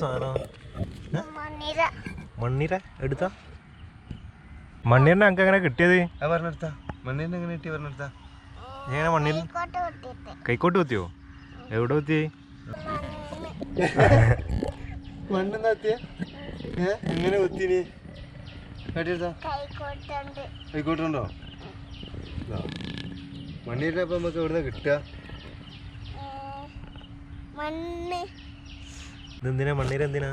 സാധനം? മണ്ണിര എടുത്താ? മണ്ണീരിനെ എനിക്ക് എങ്ങനെ കിട്ടിയത്? പറഞ്ഞെടുത്താ മണ്ണീരിനെ എങ്ങനെ കിട്ടി? പറഞ്ഞെടുത്താ എങ്ങനെ മണ്ണീര് കൈക്കോട്ട് കുത്തിയോ? എവിടെ കുത്തി? മണ്ണെന്താ കുത്തിയ? എങ്ങനെ കുത്തിന്? കാട്ടിയെടുത്താ കൈക്കോട്ടുണ്ടോ? മണ്ണീരിനെ അപ്പൊ നമുക്ക് എവിടുന്ന കിട്ടുക? ഇതെന്തിനാ മണ്ണീര്? എന്തിനാ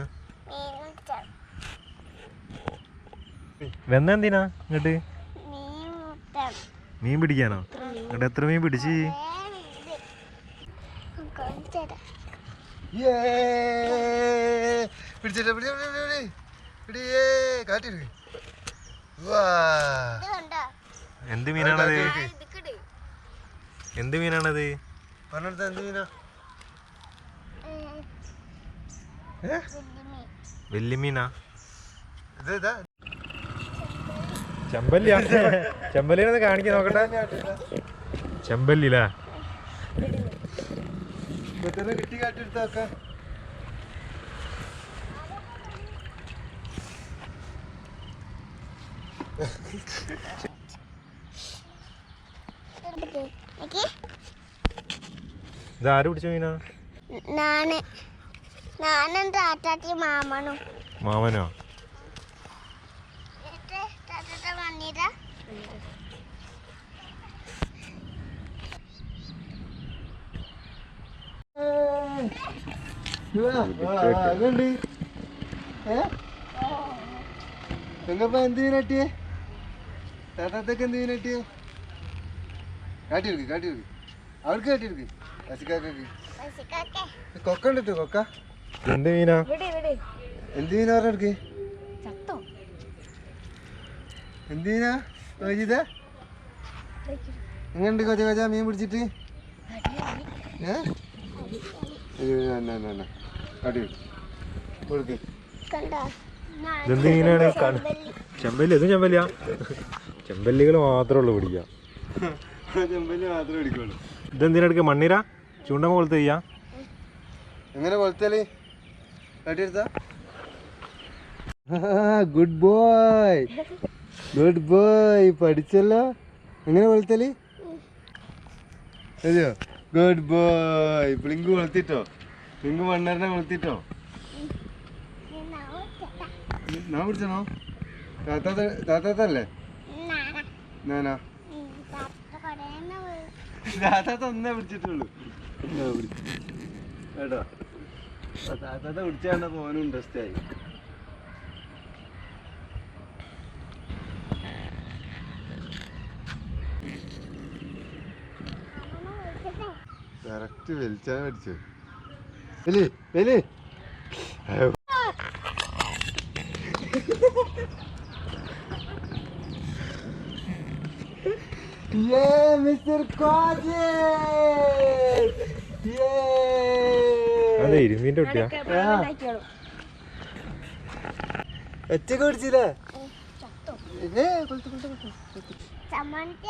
വെന്ന? എന്തിനാ ഇങ്ങോട്ട്? മീൻ പിടിക്കാനോ? ഇങ്ങോട്ട് എത്ര മീൻ പിടിച്ച്? എന്ത് മീനാണത്? എന്ത് മീനാണത്? പറഞ്ഞെടുത്ത എന്ത് മീനാ? വെല്ലിമീനാ? ഇതാ ചെമ്പല്ലിയാ? ചെമ്പല്ലിനെ കാണിക്കാൻ നോക്കട്ടെ. ചെമ്പല്ലില്ലേ? കിട്ടി കാട്ടിയെടുത്തൊക്കെ ഇതാര് പിടിച്ച മീനാ? മാമനോ? എങ്ങപ്പ എന്ത് മീനട്ടിയേ? താത്താത്തൊക്കെ എന്ത് മീനട്ടിയേ? കാട്ടിയെടുക്ക് കാട്ടിയെടുക്ക്. അവർക്ക് കാട്ടിയെടുക്ക്. പശുക്കാക്കൊക്കെ കൊക്ക ഉണ്ടിട്ടോ കൊക്ക. എന്ത് മീനാ? എന്ത് മീനാ പറഞ്ഞെടുക്ക്? എന്ത് മീനാ കൊച്ചിത? എങ്ങനെയുണ്ട് കൊച്ച കൊച്ച മീൻ പിടിച്ചിട്ട്? കൊടുക്ക്. ഇതെന്ത് മീനാണ്? ചെമ്പല്ലി? ഇതും ചെമ്പല്ലിയാ? ചെമ്പല്ലികൾ മാത്രമേ ഉള്ളൂ പിടിക്കുക. ചെമ്പല്ലി മാത്രമേ പിടിക്കുള്ളൂ. ഇതെന്തിനെടുക്ക? മണ്ണീര ചൂണ്ടമ്മ കൊളുത്ത് ചെയ്യാ? എങ്ങനെ കൊളുത്തല്? കാട്ടിയെടുത്ത? Good boy good boy. പഠിച്ചല്ലോ. എങ്ങനെ കൊളുത്തല്? അതെയോ? Good boy. പ്ലിങ്ക് കൊളുത്തിട്ടോ? പ്ലിങ്ക് മണ്ണറിനെ കൊളുത്തിട്ടോ? ഞാൻ പിടിച്ചണോ? താത്താത്തല്ലേ? ഞാനാ താത്താത്ത ഒന്നേ പിടിച്ചിട്ടുള്ളൂ. കേട്ടോ? താത്താത്ത പിടിച്ചാണ്ട പോകാനും ഇൻട്രസ്റ്റ് ആയി. കറക്റ്റ് വലിച്ചാൻ പഠിച്ചു. വലി വലി അതെ ഇരുമീൻ്റെ കുട്ടിയാ? ഒറ്റക്ക് പിടിച്ചില്ലേ? ചമ്മന്തി